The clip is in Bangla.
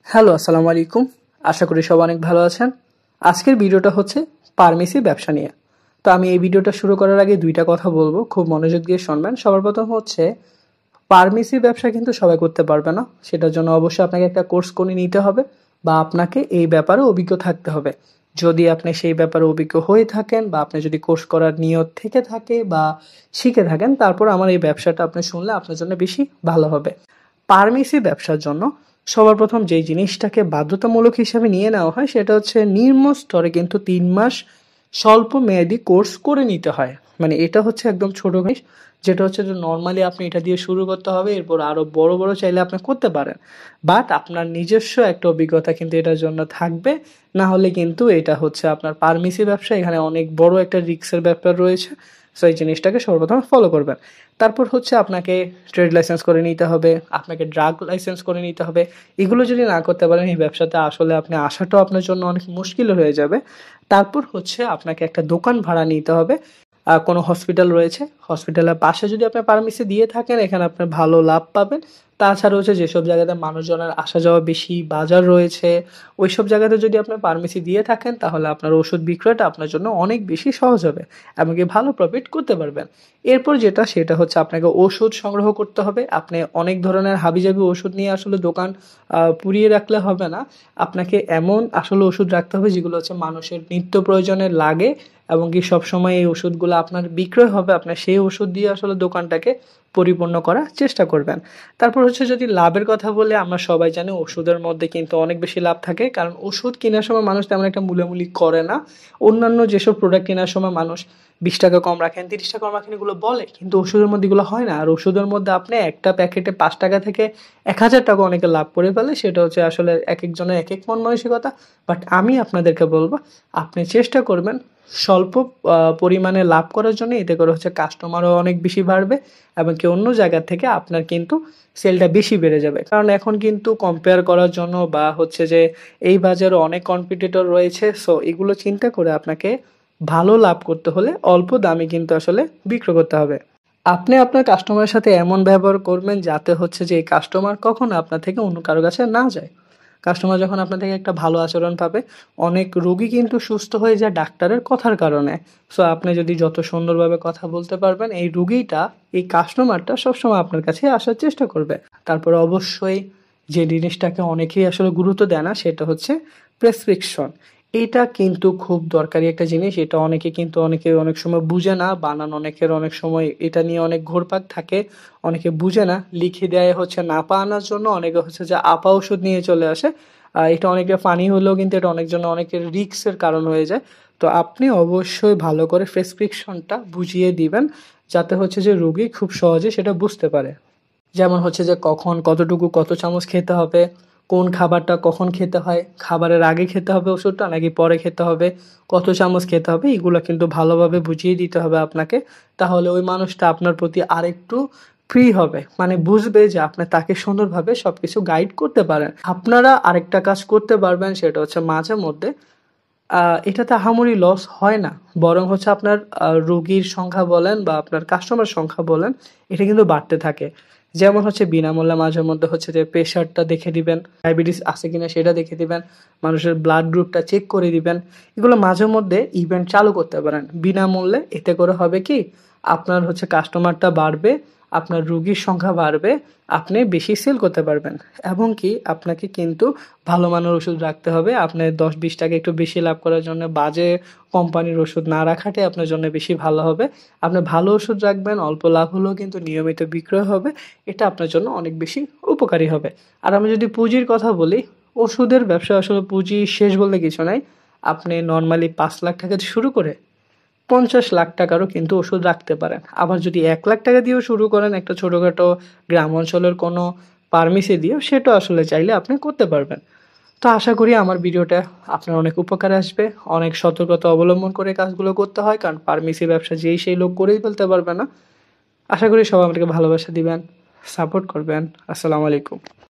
হ্যালো, আসসালামু আলাইকুম। আশা করি সবাই অনেক ভালো আছেন। আজকের ভিডিওটা হচ্ছে ফার্মেসি ব্যবসা নিয়ে। তো আমি এই ভিডিওটা শুরু করার আগে দুইটা কথা বলবো, খুব মনোযোগ দিয়ে শুনবেন। সবার প্রথম হচ্ছে ফার্মেসি ব্যবসা কিন্তু সবাই করতে পারবে না। সেটার জন্য অবশ্যই আপনাকে একটা কোর্স করে নিতে হবে বা আপনাকে এই ব্যাপারে অভিজ্ঞ থাকতে হবে। যদি আপনি সেই ব্যাপারে অভিজ্ঞ হয়ে থাকেন বা আপনি যদি কোর্স করার নিয়ত থেকে থাকে বা শিখে থাকেন, তারপর আমার এই ব্যবসাটা আপনি শুনলে আপনার জন্য বেশি ভালো হবে। ফার্মেসি ব্যবসার জন্য সবার প্রথম যেই জিনিসটাকে বাধ্যতামূলক হিসাবে নিয়ে নেওয়া হয় সেটা হচ্ছে নিম্ন স্তরে কিন্তু 3 মাস স্বল্প মেয়াদি কোর্স করে নিতে হয়। মানে এটা হচ্ছে একদম ছোট জিনিস, যেটা হচ্ছে যে নর্মালি আপনি এটা দিয়ে শুরু করতে হবে, এরপর আরো বড় বড় চাইলে আপনি করতে পারেন। বাট আপনার নিজস্ব একটা অভিজ্ঞতা কিন্তু এটার জন্য থাকবে, না হলে কিন্তু এটা হচ্ছে আপনার ফার্মেসি ব্যবসা, এখানে অনেক বড় একটা রিস্কের ব্যাপার রয়েছে। সো এই জিনিসটাকে সর্বপ্রথম ফলো করবেন। তারপর হচ্ছে আপনাকে ট্রেড লাইসেন্স করে নিতে হবে, আপনাকে ড্রাগ লাইসেন্স করে নিতে হবে। এগুলো যদি না করতে পারেন এই ব্যবসাতে আসলে আপনি আসাটাও আপনার জন্য অনেক মুশকিল হয়ে যাবে। তারপর হচ্ছে আপনাকে একটা দোকান ভাড়া নিতে হবে। কোনো হসপিটাল রয়েছে, হসপিটালের পাশে যদি আপনি ফার্মেসি দিয়ে থাকেন এখানে আপনি ভালো লাভ পাবেন। তাছাড়া হচ্ছে যেসব জায়গাতে মানুষজনের আসা যাওয়া বেশি, বাজার রয়েছে, ওইসব জায়গাতে যদি আপনি ফার্মেসি দিয়ে থাকেন তাহলে আপনার ওষুধ বিক্রয়টা আপনার জন্য অনেক বেশি সহজ হবে, এমনকি ভালো প্রফিট করতে পারবেন। এরপর সেটা হচ্ছে আপনাকে ওষুধ সংগ্রহ করতে হবে। আপনি অনেক ধরনের হাবিজাবি ওষুধ নিয়ে আসলে দোকান পুড়িয়ে রাখলে হবে না। আপনাকে এমন আসলে ওষুধ রাখতে হবে যেগুলো হচ্ছে মানুষের নিত্য প্রয়োজনে লাগে এবং কি সবসময় এই ওষুধগুলো আপনার বিক্রয় হবে, আপনার সেই ওষুধ দিয়ে আসলে দোকানটাকে পরিপূর্ণ করার চেষ্টা করবেন। তারপর হচ্ছে যদি লাভের কথা বলে, আমরা সবাই জানি ওষুধের মধ্যে কিন্তু অনেক বেশি লাভ থাকে, কারণ ওষুধ কেনার সময় মানুষ তেমন একটা মূল্যামূল্য করে না। অন্যান্য যেসব প্রোডাক্ট কেনার সময় মানুষ 20 টাকা কম রাখেন, 30 টাকা কম রাখেন, এগুলো বলে, কিন্তু ওষুধের মধ্যে এগুলো হয় না। আর ওষুধের মধ্যে আপনি একটা প্যাকেটে 5 টাকা থেকে 1000 টাকা অনেকে লাভ করে ফেলে, সেটা হচ্ছে আসলে এক একজনের এক এক মন মানসিকতা। বাট আমি আপনাদেরকে বলবো আপনি চেষ্টা করবেন স্বল্প পরিমাণে লাভ করার জন্য। এতে করে হচ্ছে কাস্টমারও অনেক বেশি বাড়বে এবং কি অন্য জায়গা থেকে আপনার কিন্তু সেলটা বেশি বেড়ে যাবে। কারণ এখন কিন্তু কম্পেয়ার করার জন্য বা হচ্ছে যে এই বাজারে অনেক কম্পিটিটর রয়েছে। সো এগুলো চিন্তা করে আপনাকে ভালো লাভ করতে হলে অল্প দামে কিন্তু আসলে বিক্রয় করতে হবে। আপনি আপনার কাস্টমারের সাথে এমন ব্যবহার করবেন যাতে হচ্ছে যে এই কাস্টমার কখনো আপনার থেকে অন্য কারো কাছে না যায়। কাস্টমার যখন আপনার থেকে একটা ভালো আচরণ পাবে, অনেক রোগী কিন্তু সুস্থ হয়ে যায় ডাক্তারের কথার কারণে। সো আপনি যদি যত সুন্দরভাবে কথা বলতে পারবেন, এই রুগীটা, এই কাস্টমারটা সবসময় আপনার কাছে আসার চেষ্টা করবে। তারপর অবশ্যই যে জিনিসটাকে অনেকেই আসলে গুরুত্ব দেয় না সেটা হচ্ছে প্রেসক্রিপশন। এটা কিন্তু খুব দরকারি একটা জিনিস। এটা অনেকে অনেক সময় বুঝে না, বানান অনেকের অনেক সময় এটা নিয়ে অনেক ঘোরপাক থাকে। অনেকে বুঝে না, লিখে দেয় হচ্ছে নাপা আনার জন্য, অনেকে হচ্ছে যে আপা ওষুধ নিয়ে চলে আসে। এটা অনেকটা ফানি হলেও কিন্তু এটা অনেকের রিস্কের কারণ হয়ে যায়। তো আপনি অবশ্যই ভালো করে প্রেসক্রিপশনটা বুঝিয়ে দিবেন যাতে হচ্ছে যে রোগী খুব সহজে সেটা বুঝতে পারে। যেমন হচ্ছে যে কখন কতটুকু কত চামচ খেতে হবে, কোন খাবারটা কখন খেতে হয়, খাবারের আগে খেতে হবে ওষুধটা নাকি পরে খেতে হবে, কত চামচ খেতে হবে, এগুলো কিন্তু ভালোভাবে বুঝিয়ে দিতে হবে আপনাকে। তাহলে ওই মানুষটা আপনার প্রতি আরেকটু ফ্রি হবে, মানে বুঝবে যে আপনি তাকে সুন্দরভাবে সবকিছু গাইড করতে পারেন। আপনারা আরেকটা কাজ করতে পারবেন, সেটা হচ্ছে মাঝে মধ্যে এটাতে আহামরি লস হয় না, বরং হচ্ছে আপনার রোগীর সংখ্যা বলেন বা আপনার কাস্টমার সংখ্যা বলেন, এটা কিন্তু বাড়তে থাকে। যেমন হচ্ছে বিনামূল্যে মাঝে মধ্যে হচ্ছে যে প্রেশারটা দেখে দিবেন, ডায়াবেটিস আছে কিনা সেটা দেখে দিবেন, মানুষের ব্লাড গ্রুপটা চেক করে দিবেন। এগুলো মাঝে মধ্যে ইভেন্ট চালু করতে পারেন বিনামূল্যে। এতে করে হবে কি, আপনার হচ্ছে কাস্টমারটা বাড়বে, আপনার রুগীর সংখ্যা বাড়বে, আপনি বেশি সেল করতে পারবেন। এবং কি আপনাকে কিন্তু ভালো মানের ওষুধ রাখতে হবে। আপনি 10-20 টাকা একটু বেশি লাভ করার জন্য বাজে কোম্পানির ওষুধ না রাখাটাই আপনার জন্য বেশি ভালো হবে। আপনি ভালো ওষুধ রাখবেন, অল্প লাভ হলেও কিন্তু নিয়মিত বিক্রয় হবে। এটা আপনার জন্য অনেক বেশি উপকারী হবে। আর আমি যদি পুঁজির কথা বলি, ওষুধের ব্যবসা আসলে পুঁজি শেষ বলতে কিছু নাই। আপনি নর্মালি 5 লাখ টাকা দিয়ে শুরু করে 50 লাখ টাকারও কিন্তু ওষুধ রাখতে পারেন। আবার যদি 1 লাখ টাকা দিয়েও শুরু করেন একটা ছোটোখাটো গ্রাম অঞ্চলের কোনো ফার্মেসি দিয়েও, সেটা আসলে চাইলে আপনি করতে পারবেন। তো আশা করি আমার ভিডিওটা আপনার অনেক উপকারে আসবে। অনেক সতর্কতা অবলম্বন করে কাজগুলো করতে হয়, কারণ ফার্মেসি ব্যবসা যেই সেই লোক করেই ফেলতে পারবে না। আশা করি সবাই আমাকে ভালোবাসা দিবেন, সাপোর্ট করবেন। আসসালামু আলাইকুম।